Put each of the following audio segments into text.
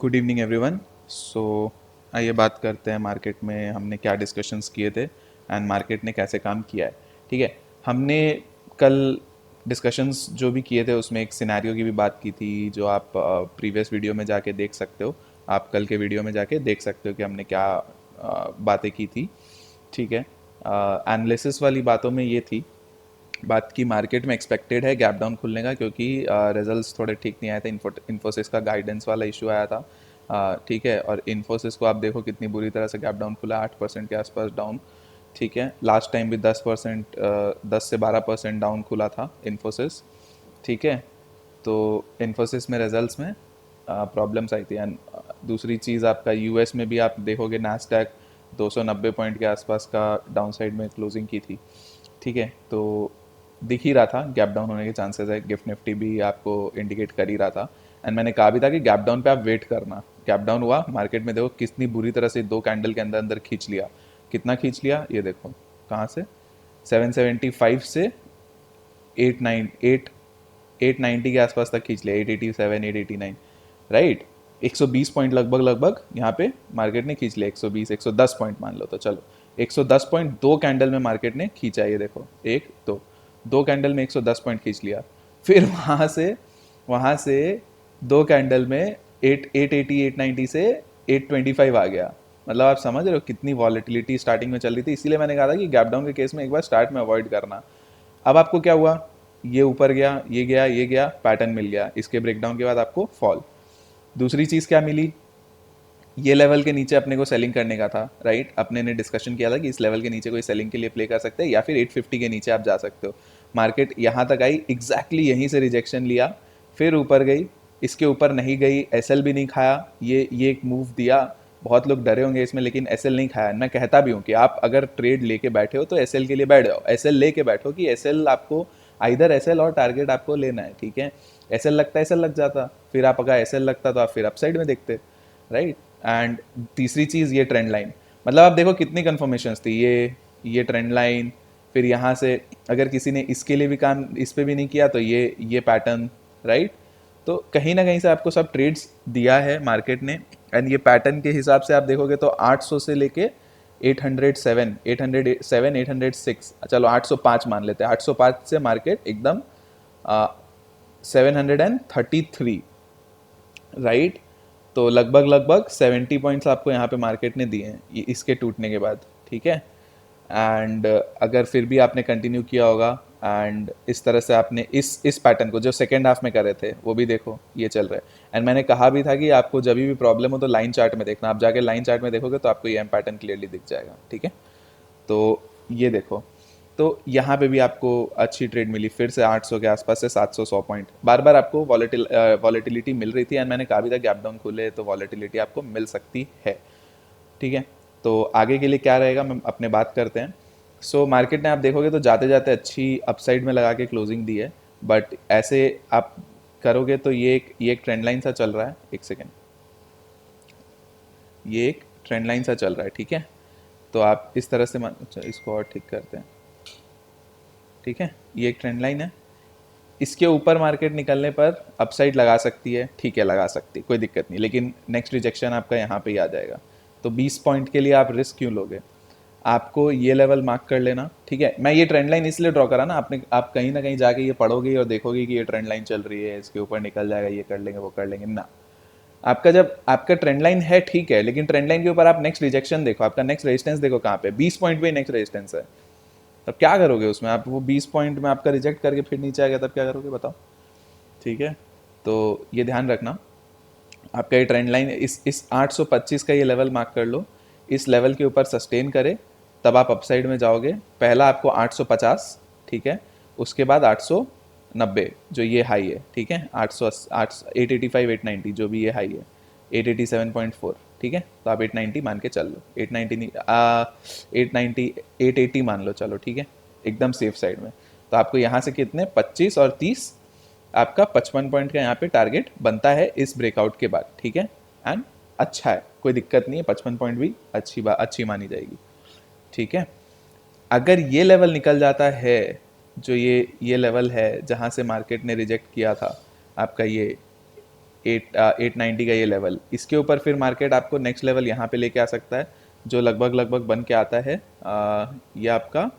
Good evening everyone. सो आइए बात करते हैं मार्केट में हमने क्या डिस्कशंस किए थे एंड मार्केट ने कैसे काम किया है। ठीक है, हमने कल डिस्कशंस जो भी किए थे उसमें एक सिनेरियो की भी बात की थी जो आप प्रीवियस वीडियो में जाके देख सकते हो। आप कल के वीडियो में जाके देख सकते हो कि हमने क्या बातें की थी। ठीक है, एनालिसिस वाली बातों में ये थी बात की मार्केट में एक्सपेक्टेड है गैप डाउन खुलने का, क्योंकि रिजल्ट्स थोड़े ठीक नहीं आए थे। इन्फोसिस का गाइडेंस वाला इशू आया था। ठीक है, और इन्फोसिस को आप देखो कितनी बुरी तरह से गैप डाउन खुला, 8% के आसपास डाउन। ठीक है, लास्ट टाइम भी 10%, 10 से 12% डाउन खुला था इन्फोसिस। ठीक है, तो इन्फोसिस में रिजल्ट्स में प्रॉब्लम्स आई थी। एंड दूसरी चीज़ आपका यूएस में भी आप देखोगे नास्डैक 290 पॉइंट के आसपास का डाउन साइड में क्लोजिंग की थी। ठीक है, तो दिख ही रहा था गैप डाउन होने के चांसेस है। गिफ्ट निफ्टी भी आपको इंडिकेट कर ही रहा था। एंड मैंने कहा भी था कि गैप डाउन पे आप वेट करना। गैप डाउन हुआ, मार्केट में देखो कितनी बुरी तरह से 2 कैंडल के अंदर अंदर खींच लिया। कितना खींच लिया ये देखो, कहाँ से 775 से 890 के आसपास तक खींच लिया, 887 889, राइट। 120 पॉइंट लगभग लगभग यहाँ पे मार्केट ने खींच लिया। 120 110 पॉइंट मान लो, तो चलो 110 पॉइंट 2 कैंडल में मार्केट ने खींचा। ये देखो, एक दो कैंडल में 110 पॉइंट खींच लिया। फिर वहाँ से 2 कैंडल में 880 890 से 825 आ गया। मतलब आप समझ रहे हो कितनी वॉलेटिलिटी स्टार्टिंग में चल रही थी। इसीलिए मैंने कहा था कि गैप डाउन के केस में एक बार स्टार्ट में अवॉइड करना। अब आपको क्या हुआ, ये ऊपर गया, ये गया, ये गया, पैटर्न मिल गया। इसके ब्रेकडाउन के बाद आपको फॉल। दूसरी चीज़ क्या मिली, ये लेवल के नीचे अपने को सेलिंग करने का था, राइट। अपने ने डिस्कशन किया था कि इस लेवल के नीचे कोई सेलिंग के लिए प्ले कर सकते हैं या फिर 850 के नीचे आप जा सकते हो। मार्केट यहाँ तक आई, एग्जैक्टली यहीं से रिजेक्शन लिया, फिर ऊपर गई, इसके ऊपर नहीं गई, एसएल भी नहीं खाया। ये एक मूव दिया, बहुत लोग डरे होंगे इसमें, लेकिन एसएल नहीं खाया। मैं कहता भी हूँ कि आप अगर ट्रेड लेके बैठे हो तो एसएल के लिए बैठ जाओ, एसएल लेके बैठो कि एसएल आपको आइदर एसएल और टारगेट आपको लेना है। ठीक है, एसएल लगता है, एसएल लग जाता, फिर आप अगर एसएल लगता तो आप फिर अपसाइड में देखते, राइट। एंड तीसरी चीज़ ये ट्रेंड लाइन, मतलब आप देखो कितनी कन्फर्मेशंस थी। ये ट्रेंड लाइन, फिर यहाँ से अगर किसी ने इसके लिए भी काम इस पर भी नहीं किया तो ये पैटर्न, राइट। तो कहीं ना कहीं से आपको सब ट्रेड्स दिया है मार्केट ने। एंड ये पैटर्न के हिसाब से आप देखोगे तो 800 से लेके 807 807 806, चलो 805 मान लेते हैं, 805 से मार्केट एकदम 733, राइट। तो लगभग लगभग 70 पॉइंट्स आपको यहाँ पे मार्केट ने दिए हैं इसके टूटने के बाद। ठीक है, एंड अगर फिर भी आपने कंटिन्यू किया होगा एंड इस तरह से आपने इस पैटर्न को जो सेकेंड हाफ में कर रहे थे वो भी देखो, ये चल रहा है। एंड मैंने कहा भी था कि आपको जब भी प्रॉब्लम हो तो लाइन चार्ट में देखना। आप जाके लाइन चार्ट में देखोगे तो आपको ये पैटर्न क्लियरली दिख जाएगा। ठीक है, तो ये देखो, तो यहाँ पे भी आपको अच्छी ट्रेड मिली, फिर से 800 के आसपास से 700 100 पॉइंट बार बार आपको वॉलेटिलिटी मिल रही थी। एंड मैंने कहा भी था गैप डाउन खुले तो वॉलेटिलिटी आपको मिल सकती है। ठीक है, तो आगे के लिए क्या रहेगा हम अपने बात करते हैं। सो मार्केट ने आप देखोगे तो जाते जाते अच्छी अपसाइड में लगा के क्लोजिंग दी है, बट ऐसे आप करोगे तो ये एक ट्रेंड लाइन सा चल रहा है। एक सेकेंड, ये एक ट्रेंड लाइन सा चल रहा है। ठीक है, तो आप इस तरह से अच्छा इसको और ठीक करते हैं। ठीक है, ये एक ट्रेंड लाइन है, इसके ऊपर मार्केट निकलने पर अपसाइड लगा सकती है। ठीक है, लगा सकती है, कोई दिक्कत नहीं, लेकिन नेक्स्ट रिजेक्शन आपका यहाँ पे ही आ जाएगा। तो 20 पॉइंट के लिए आप रिस्क क्यों लोगे, आपको ये लेवल मार्क कर लेना। ठीक है, मैं ये ट्रेंड लाइन इसलिए ड्रॉ करा ना, आप कहीं ना कहीं जाके ये पढ़ोगे और देखोगे कि ये ट्रेंड लाइन चल रही है, इसके ऊपर निकल जाएगा, ये कर लेंगे वो कर लेंगे ना। आपका जब आपका ट्रेंड लाइन है ठीक है, लेकिन ट्रेंड लाइन के ऊपर आप नेक्स्ट रिजेक्शन देखो, आपका नेक्स्ट रेजिस्टेंस देखो कहाँ पे, 20 पॉइंट पे नेक्स्ट रेजिस्टेंस है। तब क्या करोगे उसमें, आप वो 20 पॉइंट में आपका रिजेक्ट करके फिर नीचे आ गया तब क्या करोगे बताओ। ठीक है, तो ये ध्यान रखना, आपका ये ट्रेंड लाइन इस 825 का ये लेवल मार्क कर लो। इस लेवल के ऊपर सस्टेन करे तब आप अपसाइड में जाओगे। पहला आपको 850, ठीक है, उसके बाद 890 जो ये हाई है। ठीक है, 885 890 जो भी ये हाई है, 887.4। ठीक है, तो आप 890 मान के चल लो, 890 नहीं 890 880 मान लो, चलो ठीक है, एकदम सेफ साइड में। तो आपको यहाँ से कितने 25 और 30, आपका 55 पॉइंट का यहाँ पे टारगेट बनता है इस ब्रेकआउट के बाद। ठीक है, एंड अच्छा है, कोई दिक्कत नहीं है, 55 पॉइंट भी अच्छी मानी जाएगी। ठीक है, अगर ये लेवल निकल जाता है, जो ये लेवल है जहाँ से मार्केट ने रिजेक्ट किया था आपका, 890 का ये लेवल, इसके ऊपर फिर मार्केट आपको नेक्स्ट लेवल यहाँ पे लेके आ सकता है, जो लगभग लगभग बन के आता है ये आपका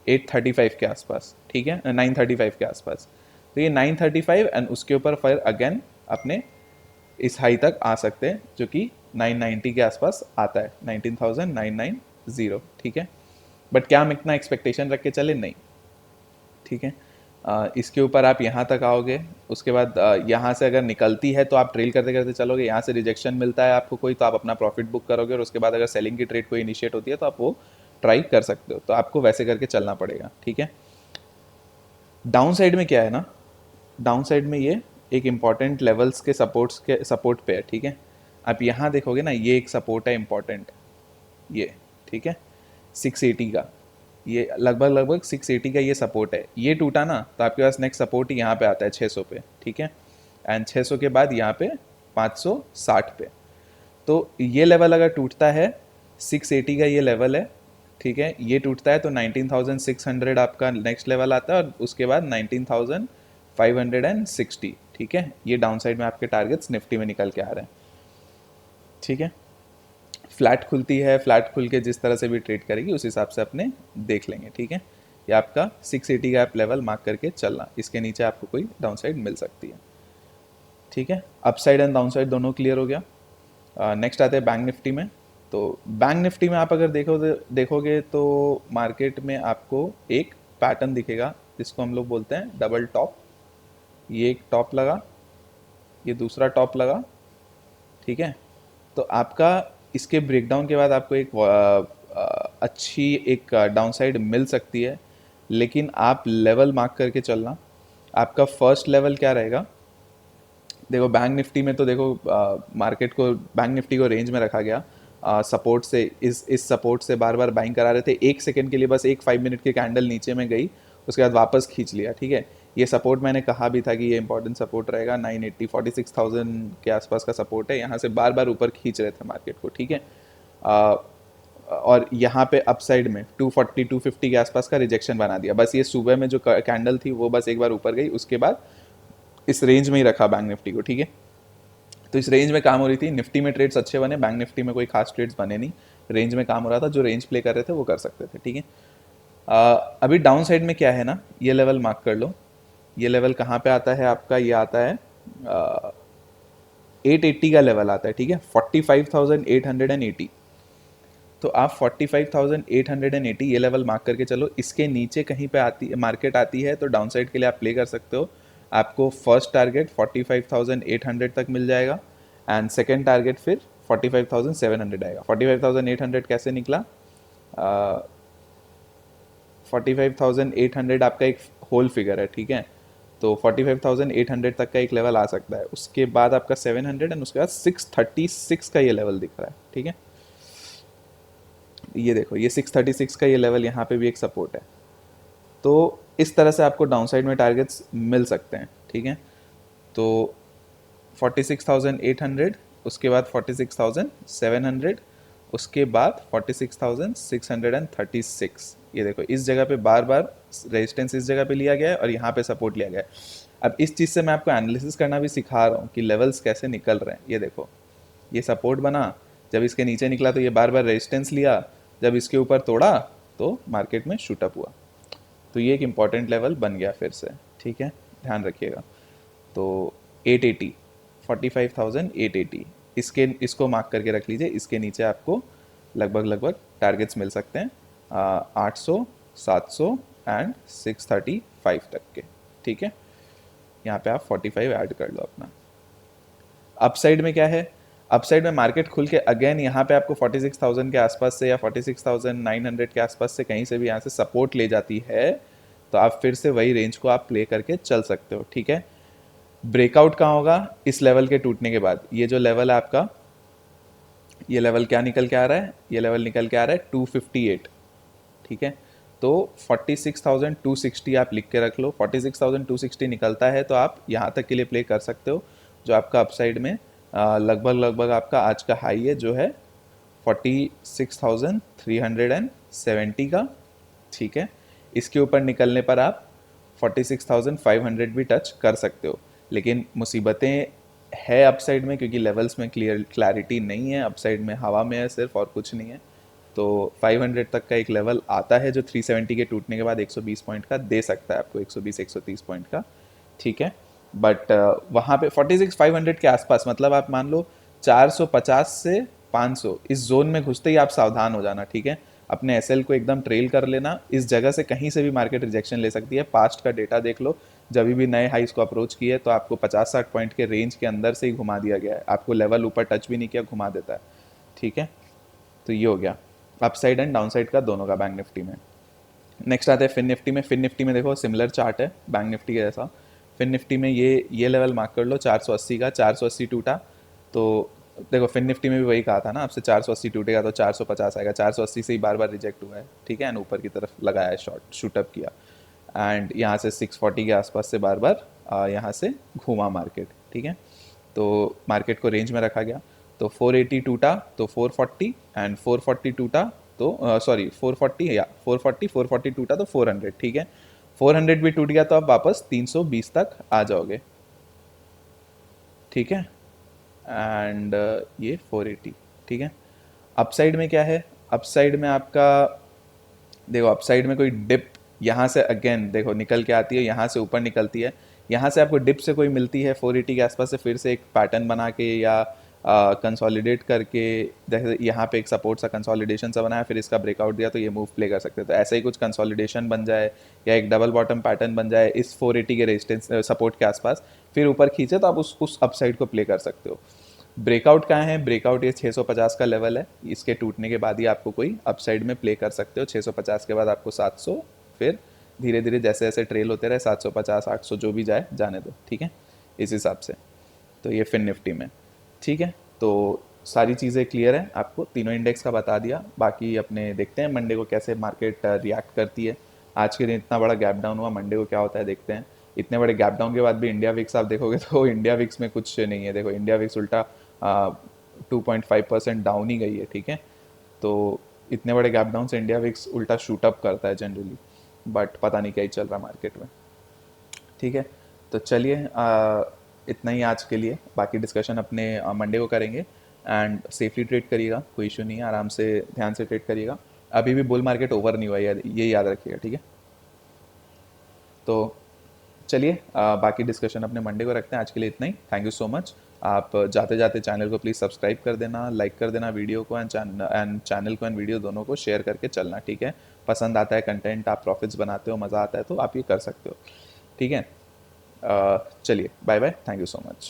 835 के आसपास, ठीक है, 935 के आसपास। तो ये 935 एंड उसके ऊपर फिर अगेन अपने इस हाई तक आ सकते हैं, जो कि 990 के आसपास आता है, 19,990, ठीक है। बट क्या हम इतना एक्सपेक्टेशन रख के चले? नहीं, ठीक है। इसके ऊपर आप यहाँ तक आओगे, उसके बाद यहाँ से अगर निकलती है तो आप ट्रेल करते करते चलोगे, यहाँ से रिजेक्शन मिलता है आपको कोई तो आप अपना प्रॉफिट बुक करोगे, और उसके बाद अगर सेलिंग की ट्रेड कोई इनिशिएट होती है तो आप वो ट्राई कर सकते हो। तो आपको वैसे करके चलना पड़ेगा, ठीक है। डाउन साइड में क्या है ना, डाउन साइड में ये एक इम्पॉर्टेंट लेवल्स के सपोर्ट पे है, ठीक है। आप यहाँ देखोगे ना, ये एक सपोर्ट है इम्पॉर्टेंट, ये, ठीक है, 680 का, ये लगभग लगभग 680 का ये सपोर्ट है। ये टूटा ना तो आपके पास नेक्स्ट सपोर्ट यहाँ पे आता है 600 पे, ठीक है, एंड 600 के बाद यहाँ पे 560 पे। तो ये लेवल अगर टूटता है, 680 का ये लेवल है, ठीक है, ये टूटता है तो 19,600 आपका नेक्स्ट लेवल आता है, और उसके बाद 19,560, ठीक है। ये डाउन साइड में आपके टारगेट्स निफ्टी में निकल के आ रहे हैं, ठीक है। फ्लैट खुलती है, फ्लैट खुल के जिस तरह से भी ट्रेड करेगी उस हिसाब से अपने देख लेंगे, ठीक है। ये आपका 680 का आप लेवल मार्क करके चलना, इसके नीचे आपको कोई डाउन साइड मिल सकती है, ठीक है। Up side and down side दोनों क्लियर हो गया। नेक्स्ट आते हैं बैंक निफ्टी में। तो बैंक निफ्टी में आप अगर देखोगे तो मार्केट में आपको एक पैटर्न दिखेगा, जिसको हम लोग बोलते हैं डबल टॉप। ये एक टॉप लगा, ये दूसरा टॉप लगा, ठीक है। तो आपका इसके ब्रेकडाउन के बाद आपको एक अच्छी एक डाउन साइड मिल सकती है, लेकिन आप लेवल मार्क करके चलना। आपका फर्स्ट लेवल क्या रहेगा? देखो बैंक निफ्टी में तो देखो मार्केट को, बैंक निफ्टी को रेंज में रखा गया, सपोर्ट से, इस सपोर्ट से बार बार बाइंग करा रहे थे, एक सेकंड के लिए बस एक 5 मिनट की कैंडल नीचे में गई, उसके बाद वापस खींच लिया, ठीक है। ये सपोर्ट मैंने कहा भी था कि ये इंपॉर्टेंट सपोर्ट रहेगा, 980 46,000 के आसपास का सपोर्ट है, यहाँ से बार बार ऊपर खींच रहे थे मार्केट को, ठीक है। और यहाँ पे अपसाइड में 240 250 के आसपास का रिजेक्शन बना दिया, बस ये सुबह में जो कैंडल थी वो बस एक बार ऊपर गई, उसके बाद इस रेंज में ही रखा बैंक निफ्टी को, ठीक है। तो इस रेंज में काम हो रही थी, निफ्टी में ट्रेड्स अच्छे बने, बैंक निफ्टी में कोई खास ट्रेड्स बने नहीं, रेंज में काम हो रहा था, जो रेंज प्ले कर रहे थे वो कर सकते थे, ठीक है। अभी डाउन साइड में क्या है ना, ये लेवल मार्क कर लो। ये लेवल कहाँ पे आता है आपका? ये आता है 880 का लेवल आता है, ठीक है, 45,880। तो आप 45,880 ये लेवल मार्क करके चलो। इसके नीचे कहीं पे आती मार्केट आती है तो डाउन साइड के लिए आप प्ले कर सकते हो। आपको फर्स्ट टारगेट 45,800 तक मिल जाएगा, एंड सेकेंड टारगेट फिर 45,700 आएगा। 45,800 कैसे निकला? 45,800 आपका एक होल फिगर है, ठीक है। तो 45,800 तक का एक लेवल आ सकता है, उसके बाद आपका 700 एंड उसके बाद 636 का ये लेवल दिख रहा है, ठीक है। ये देखो, ये 636 का ये लेवल, यहाँ पे भी एक सपोर्ट है। तो इस तरह से आपको डाउन साइड में टारगेट्स मिल सकते हैं, ठीक है। तो 46,800, उसके बाद 46,700, उसके बाद 46,636। ये देखो, इस जगह पे बार बार रेजिस्टेंस इस जगह पे लिया गया है और यहाँ पे सपोर्ट लिया गया है। अब इस चीज़ से मैं आपको एनालिसिस करना भी सिखा रहा हूँ कि लेवल्स कैसे निकल रहे हैं। ये देखो, ये सपोर्ट बना, जब इसके नीचे निकला तो ये बार बार रेजिस्टेंस लिया, जब इसके ऊपर तोड़ा तो मार्केट में शूटअप हुआ। तो ये एक इम्पॉर्टेंट लेवल बन गया फिर से, ठीक है, ध्यान रखिएगा। तो 880, 45,880, इसको मार्क करके रख लीजिए। इसके नीचे आपको लगभग लगभग टारगेट्स मिल सकते हैं 800, 700 एंड 635 तक के, ठीक है। यहाँ पे आप 45 ऐड कर लो अपना। अपसाइड में क्या है? अपसाइड में मार्केट खुल के अगेन यहाँ पे आपको 46,000 के आसपास से या 46,900 के आसपास से कहीं से भी यहाँ से सपोर्ट ले जाती है, तो आप फिर से वही रेंज को आप प्ले करके चल सकते हो, ठीक है। ब्रेकआउट कहाँ होगा? इस लेवल के टूटने के बाद। ये जो लेवल है आपका, ये लेवल क्या निकल के आ रहा है? ये लेवल निकल के आ रहा है 258, ठीक है। तो 46,260 आप लिख के रख लो। 46,260 निकलता है तो आप यहाँ तक के लिए प्ले कर सकते हो, जो आपका अपसाइड में लगभग लगभग आपका आज का हाई है, जो है 46,370 का, ठीक है। इसके ऊपर निकलने पर आप 46,500 भी टच कर सकते हो, लेकिन मुसीबतें है अपसाइड में, क्योंकि लेवल्स में क्लैरिटी नहीं है, अपसाइड में हवा में है सिर्फ और कुछ नहीं है। तो 500 तक का एक लेवल आता है जो 370 के टूटने के बाद 120 पॉइंट का दे सकता है आपको, 120-130 पॉइंट का, ठीक है। बट वहाँ पे 46,500 के आसपास, मतलब आप मान लो 450 से 500 इस जोन में घुसते ही आप सावधान हो जाना, ठीक है। अपने एसएल को एकदम ट्रेल कर लेना, इस जगह से कहीं से भी मार्केट रिजेक्शन ले सकती है। पास्ट का डेटा देख लो, जब भी नए हाइस को अप्रोच किए तो आपको 50-60 पॉइंट के रेंज के अंदर से ही घुमा दिया गया है, आपको लेवल ऊपर टच भी नहीं किया, घुमा देता है, ठीक है। तो ये हो गया अपसाइड एंड डाउनसाइड का दोनों का बैंक निफ्टी में। नेक्स्ट आता है फिन निफ्टी में। फिन निफ्टी में देखो सिमिलर चार्ट है बैंक निफ्टी के जैसा। फिन निफ्टी में ये लेवल मार्क कर लो 480 का, 480 टूटा तो देखो फिन निफ्टी में भी वही कहा था ना आपसे, 480 टूटेगा तो 450 आएगा, 480 से ही बार बार रिजेक्ट हुआ है, ठीक है, एंड ऊपर की तरफ लगाया है शॉर्ट, शूटअप किया, एंड यहाँ से 640 के आसपास से बार बार यहाँ से घूमा मार्केट, ठीक है। तो मार्केट को रेंज में रखा गया, तो 480 टूटा तो 440, एंड 440 टूटा तो सॉरी 440 या 440 टूटा तो 400, ठीक है। 400 भी टूट गया तो आप वापस 320 तक आ जाओगे, ठीक है। एंड ये 480, ठीक है। अपसाइड में क्या है, अपसाइड में आपका देखो अपसाइड में कोई डिप यहाँ से अगेन देखो निकल के आती है, यहाँ से ऊपर निकलती है, यहाँ से आपको डिप से कोई मिलती है 480 के आसपास से, फिर से एक पैटर्न बना के या कंसोलिडेट करके, जैसे यहाँ पे एक सपोर्ट सा कंसोलिडेशन सा बनाया, फिर इसका ब्रेकआउट दिया तो ये मूव प्ले कर सकते हैं। तो ऐसे ही कुछ कंसोलिडेशन बन जाए या एक डबल बॉटम पैटर्न बन जाए इस 480 के रेजिस्टेंस सपोर्ट के आसपास, फिर ऊपर खींचे तो आप उस अपसाइड को प्ले कर सकते हो। ब्रेकआउट कहाँ है, ब्रेकआउट ये 650 का लेवल है, इसके टूटने के बाद ही आपको कोई अपसाइड में प्ले कर सकते हो। 650 के बाद आपको 700, फिर धीरे धीरे जैसे जैसे ट्रेल होते रहे 750 800 जो भी जाए जाने दो, ठीक है, इस हिसाब से। तो ये फिन निफ्टी में, ठीक है। तो सारी चीज़ें क्लियर है, आपको तीनों इंडेक्स का बता दिया। बाकी अपने देखते हैं मंडे को कैसे मार्केट रिएक्ट करती है। आज के दिन इतना बड़ा गैप डाउन हुआ, मंडे को क्या होता है देखते हैं। इतने बड़े गैप डाउन के बाद भी इंडिया विक्स आप देखोगे तो इंडिया विक्स में कुछ नहीं है, देखो इंडिया विक्स उल्टा 2.5% डाउन ही गई है, ठीक है। तो इतने बड़े गैप डाउन से इंडिया विक्स उल्टा शूटअप करता है जनरली, बट पता नहीं क्या ही चल रहा मार्केट में, ठीक है। तो चलिए इतना ही आज के लिए, बाकी डिस्कशन अपने मंडे को करेंगे। एंड सेफली ट्रेड करिएगा, कोई इशू नहीं है, आराम से ध्यान से ट्रेड करिएगा। अभी भी बुल मार्केट ओवर नहीं हुआ है, ये याद रखिएगा, ठीक है। तो चलिए बाकी डिस्कशन अपने मंडे को रखते हैं, आज के लिए इतना ही। Thank you so much. आप जाते जाते चैनल को प्लीज़ सब्सक्राइब कर देना, लाइक कर देना वीडियो को, एंड चैनल को एंड वीडियो दोनों को शेयर करके चलना, ठीक है। पसंद आता है कंटेंट, आप प्रॉफिट्स बनाते हो, मज़ा आता है तो आप ये कर सकते हो, ठीक है। चलिए bye bye, thank you so much.